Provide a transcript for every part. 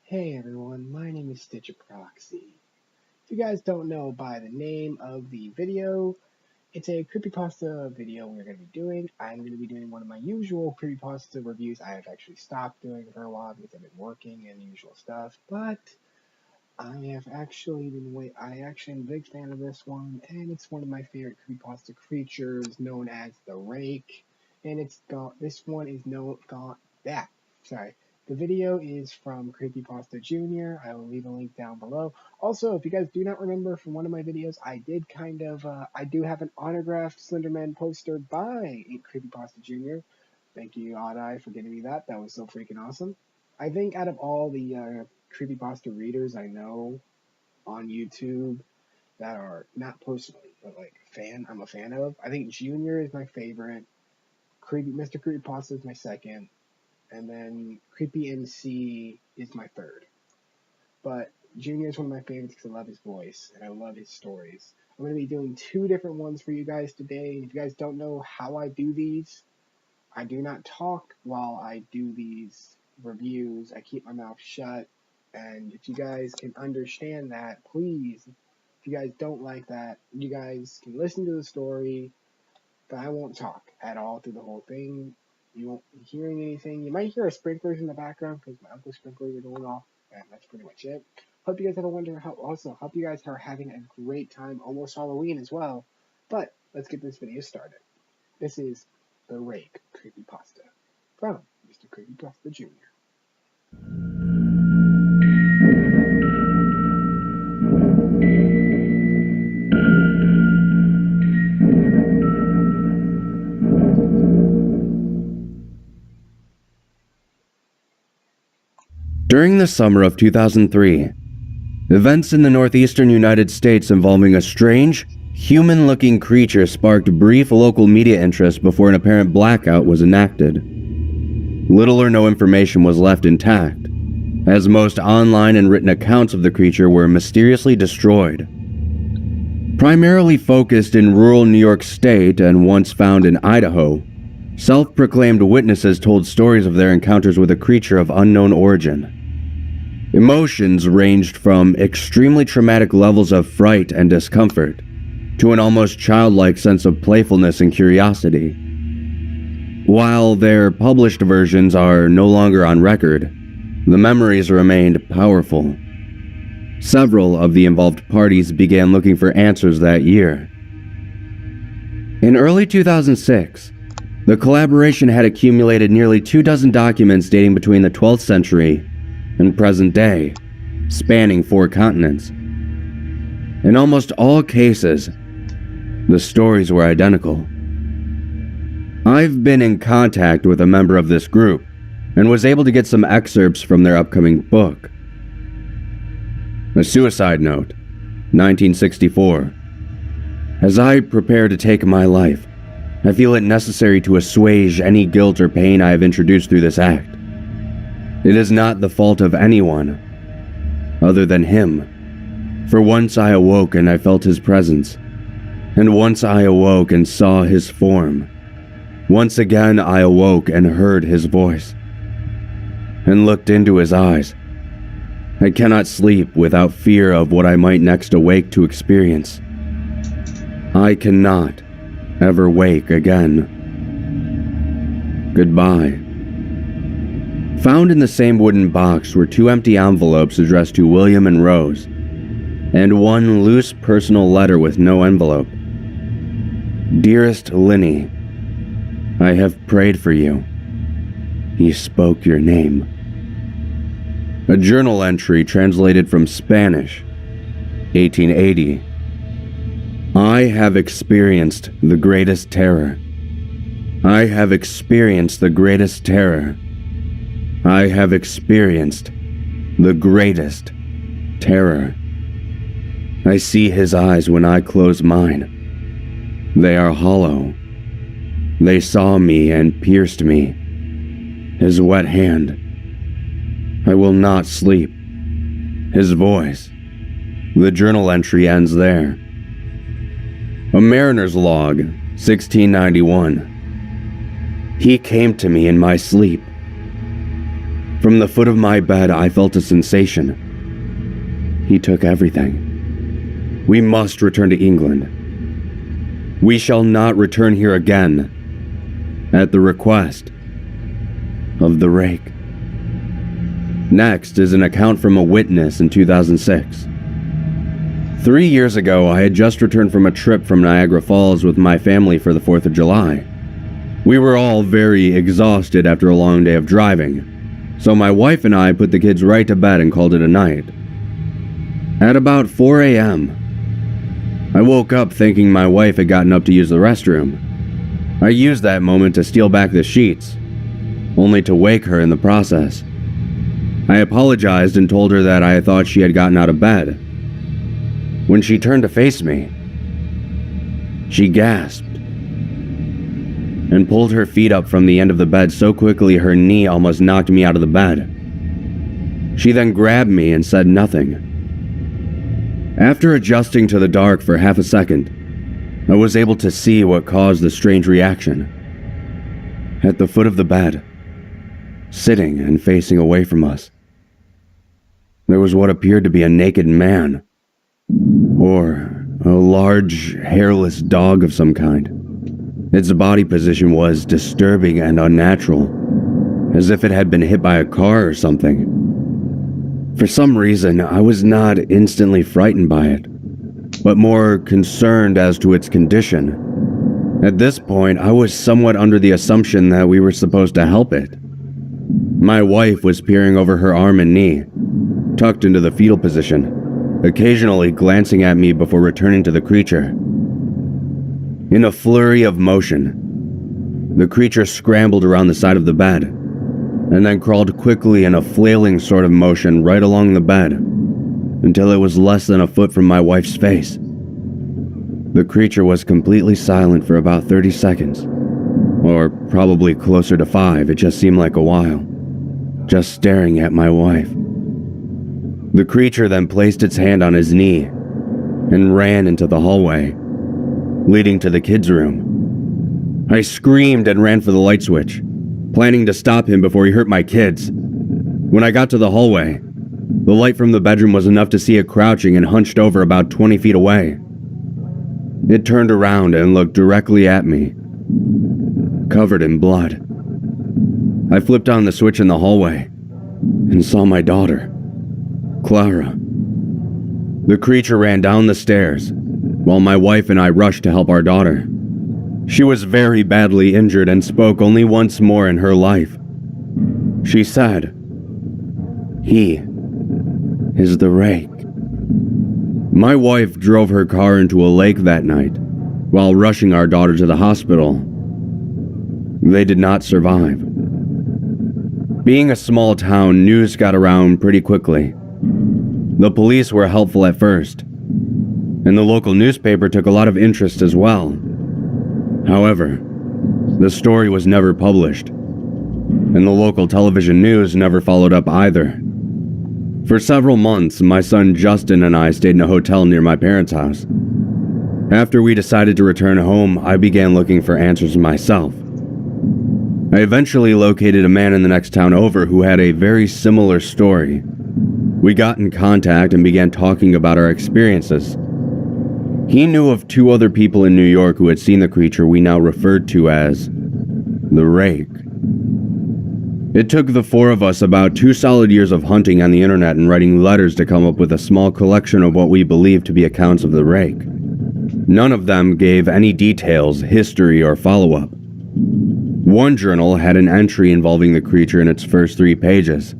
Hey everyone, my name is Stitcher Proxy. If you guys don't know by the name of the video, it's a creepypasta video we're going to be doing. I'm going to be doing one of my usual creepypasta reviews. I have actually stopped doing for a while because I've been working and usual stuff, but I actually am a big fan of this one, and it's one of my favorite creepypasta creatures known as the rake, and this one is sorry. The video is from Creepypasta Jr. I will leave a link down below. Also, if you guys do not remember from one of my videos, I do have an autographed Slenderman poster by Creepypasta Jr. Thank you, Odd for getting me that. That was so freaking awesome. I think out of all the creepypasta readers I know on YouTube that are not personally, but like I'm a fan of, I think Junior is my favorite. Mr. Creepypasta is my second. And then Creepy MC is my third. But Junior is one of my favorites because I love his voice and I love his stories. I'm going to be doing two different ones for you guys today. And if you guys don't know how I do these, I do not talk while I do these reviews. I keep my mouth shut. And if you guys can understand that, please, if you guys don't like that, you guys can listen to the story, but I won't talk at all through the whole thing. You won't be hearing anything. You might hear sprinklers in the background because my uncle's sprinklers are going off, and that's pretty much it. Hope you guys hope you guys are having a great time, almost Halloween as well. But let's get this video started. This is the Rake Creepypasta from Mr. Creepypasta Jr. During the summer of 2003, events in the northeastern United States involving a strange, human-looking creature sparked brief local media interest before an apparent blackout was enacted. Little or no information was left intact, as most online and written accounts of the creature were mysteriously destroyed. Primarily focused in rural New York State and once found in Idaho, self-proclaimed witnesses told stories of their encounters with a creature of unknown origin. Emotions ranged from extremely traumatic levels of fright and discomfort to an almost childlike sense of playfulness and curiosity. While their published versions are no longer on record, the memories remained powerful. Several of the involved parties began looking for answers that year. In early 2006, the collaboration had accumulated nearly 24 documents dating between the 12th century and present day, spanning 4 continents. In almost all cases, the stories were identical. I've been in contact with a member of this group and was able to get some excerpts from their upcoming book. A suicide note, 1964. As I prepare to take my life, I feel it necessary to assuage any guilt or pain I have introduced through this act. It is not the fault of anyone other than him. For once I awoke and I felt his presence, and once I awoke and saw his form. Once again I awoke and heard his voice, and looked into his eyes. I cannot sleep without fear of what I might next awake to experience. I cannot ever wake again. Goodbye. Found in the same wooden box were 2 empty envelopes addressed to William and Rose, and 1 loose personal letter with no envelope. Dearest Linny, I have prayed for you. He spoke your name. A journal entry translated from Spanish, 1880. I have experienced the greatest terror. I have experienced the greatest terror. I have experienced the greatest terror. I see his eyes when I close mine. They are hollow. They saw me and pierced me. His wet hand. I will not sleep. His voice. The journal entry ends there. A mariner's log, 1691. He came to me in my sleep. From the foot of my bed, I felt a sensation. He took everything. We must return to England. We shall not return here again. At the request of the rake. Next is an account from a witness in 2006. 3 years ago, I had just returned from a trip from Niagara Falls with my family for the 4th of July. We were all very exhausted after a long day of driving, so my wife and I put the kids right to bed and called it a night. At about 4 a.m., I woke up thinking my wife had gotten up to use the restroom. I used that moment to steal back the sheets, only to wake her in the process. I apologized and told her that I thought she had gotten out of bed. When she turned to face me, she gasped and pulled her feet up from the end of the bed so quickly her knee almost knocked me out of the bed. She then grabbed me and said nothing. After adjusting to the dark for half a second, I was able to see what caused the strange reaction. At the foot of the bed, sitting and facing away from us, there was what appeared to be a naked man, or a large, hairless dog of some kind. Its body position was disturbing and unnatural, as if it had been hit by a car or something. For some reason, I was not instantly frightened by it, but more concerned as to its condition. At this point, I was somewhat under the assumption that we were supposed to help it. My wife was peering over her arm and knee, tucked into the fetal position, occasionally glancing at me before returning to the creature. In a flurry of motion, the creature scrambled around the side of the bed, and then crawled quickly in a flailing sort of motion right along the bed, until it was less than a foot from my wife's face. The creature was completely silent for about 30 seconds, or probably closer to 5, it just seemed like a while, just staring at my wife. The creature then placed its hand on his knee and ran into the hallway, leading to the kids' room. I screamed and ran for the light switch, planning to stop him before he hurt my kids. When I got to the hallway, the light from the bedroom was enough to see it crouching and hunched over about 20 feet away. It turned around and looked directly at me, covered in blood. I flipped on the switch in the hallway and saw my daughter, Clara. The creature ran down the stairs, while my wife and I rushed to help our daughter. She was very badly injured and spoke only once more in her life. She said, "He is the rake." My wife drove her car into a lake that night, while rushing our daughter to the hospital. They did not survive. Being a small town, news got around pretty quickly. The police were helpful at first, and the local newspaper took a lot of interest as well. However, the story was never published, and the local television news never followed up either. For several months, my son Justin and I stayed in a hotel near my parents' house. After we decided to return home, I began looking for answers myself. I eventually located a man in the next town over who had a very similar story. We got in contact and began talking about our experiences. He knew of 2 other people in New York who had seen the creature we now referred to as the rake. It took the 4 of us about 2 solid years of hunting on the internet and writing letters to come up with a small collection of what we believed to be accounts of the rake. None of them gave any details, history, or follow-up. One journal had an entry involving the creature in its first 3 pages,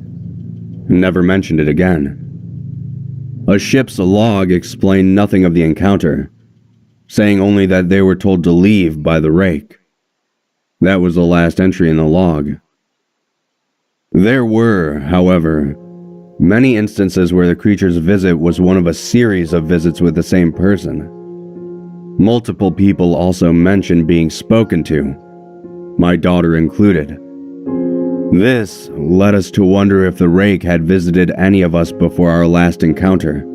and never mentioned it again. A ship's log explained nothing of the encounter, saying only that they were told to leave by the rake. That was the last entry in the log. There were, however, many instances where the creature's visit was one of a series of visits with the same person. Multiple people also mentioned being spoken to, my daughter included. This led us to wonder if the rake had visited any of us before our last encounter.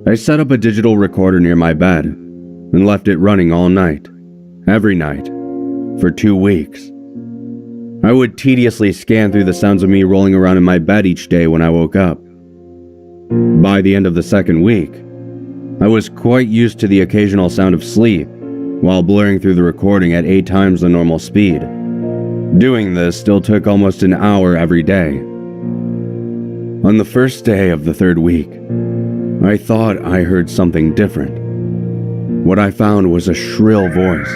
I set up a digital recorder near my bed and left it running all night, every night, for 2 weeks. I would tediously scan through the sounds of me rolling around in my bed each day when I woke up. By the end of the second week, I was quite used to the occasional sound of sleep, while blurring through the recording at 8 times the normal speed. Doing this still took almost an hour every day. On the first day of the third week, I thought I heard something different. What I found was a shrill voice.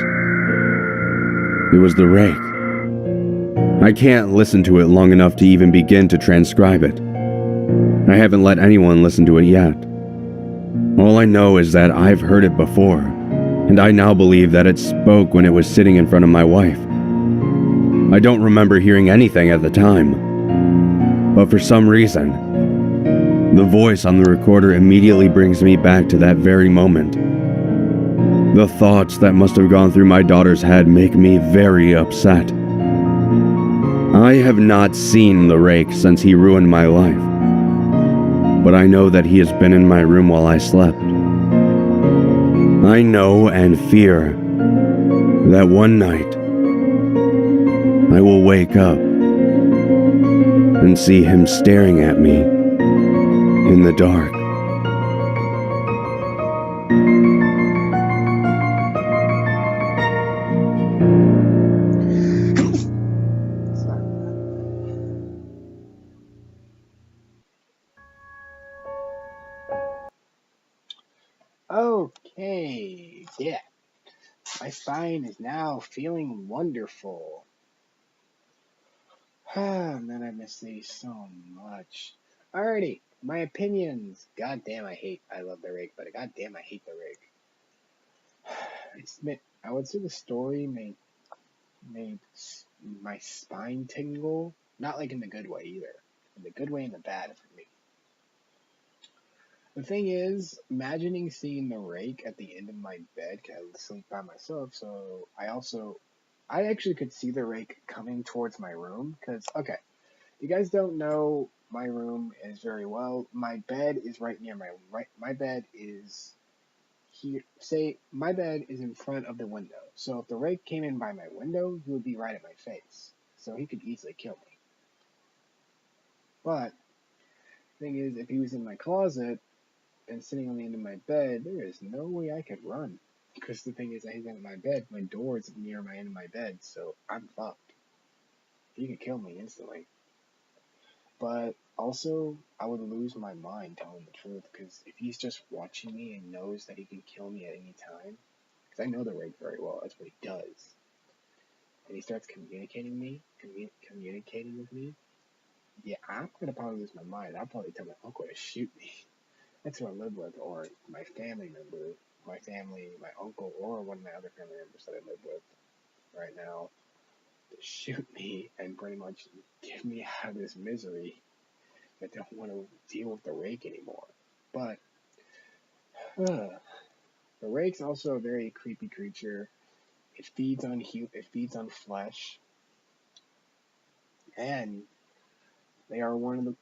It was the rake. I can't listen to it long enough to even begin to transcribe it. I haven't let anyone listen to it yet. All I know is that I've heard it before, and I now believe that it spoke when it was sitting in front of my wife. I don't remember hearing anything at the time, but for some reason, the voice on the recorder immediately brings me back to that very moment. The thoughts that must have gone through my daughter's head make me very upset. I have not seen the rake since he ruined my life, but I know that he has been in my room while I slept. I know and fear that one night I will wake up and see him staring at me in the dark. Okay, yeah. My spine is now feeling wonderful. Man, I miss these so much. Alrighty, my opinions. God damn, I love the rake, but god damn, I hate the rake. I would say the story made my spine tingle. Not like in the good way either. In the good way and the bad for me. The thing is, imagining seeing the rake at the end of my bed, because I sleep by myself, so I actually could see the rake coming towards my room, because, okay, you guys don't know my room as very well. My bed is right near my bed is here, say, my bed is in front of the window, so if the rake came in by my window, he would be right at my face, so he could easily kill me. But, the thing is, if he was in my closet, and sitting on the end of my bed, there is no way I could run. Because the thing is, he's in my bed, my door is near my end of my bed, so I'm fucked. He could kill me instantly. But also, I would lose my mind telling the truth, because if he's just watching me and knows that he can kill me at any time, because I know the rake very well, that's what he does, and he starts communicating with me, yeah, I'm gonna probably lose my mind. I'll probably tell my uncle to shoot me. That's who I live with, or my family member, my uncle, or one of my other family members that I live with right now, to shoot me and pretty much get me out of this misery. I don't want to deal with the rake anymore. But the rake's also a very creepy creature. It feeds on flesh, and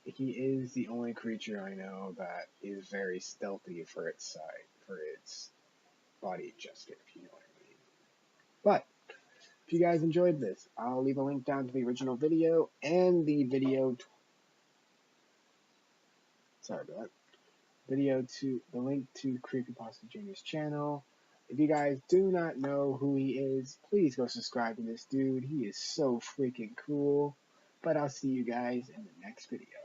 he is the only creature I know that is very stealthy for its body adjuster, if you know what I mean. But if you guys enjoyed this, I'll leave a link down to the original video and the the link to Creepypasta Jr.'s channel. If you guys do not know who he is, please go subscribe to this dude. He is so freaking cool. But I'll see you guys in the next video.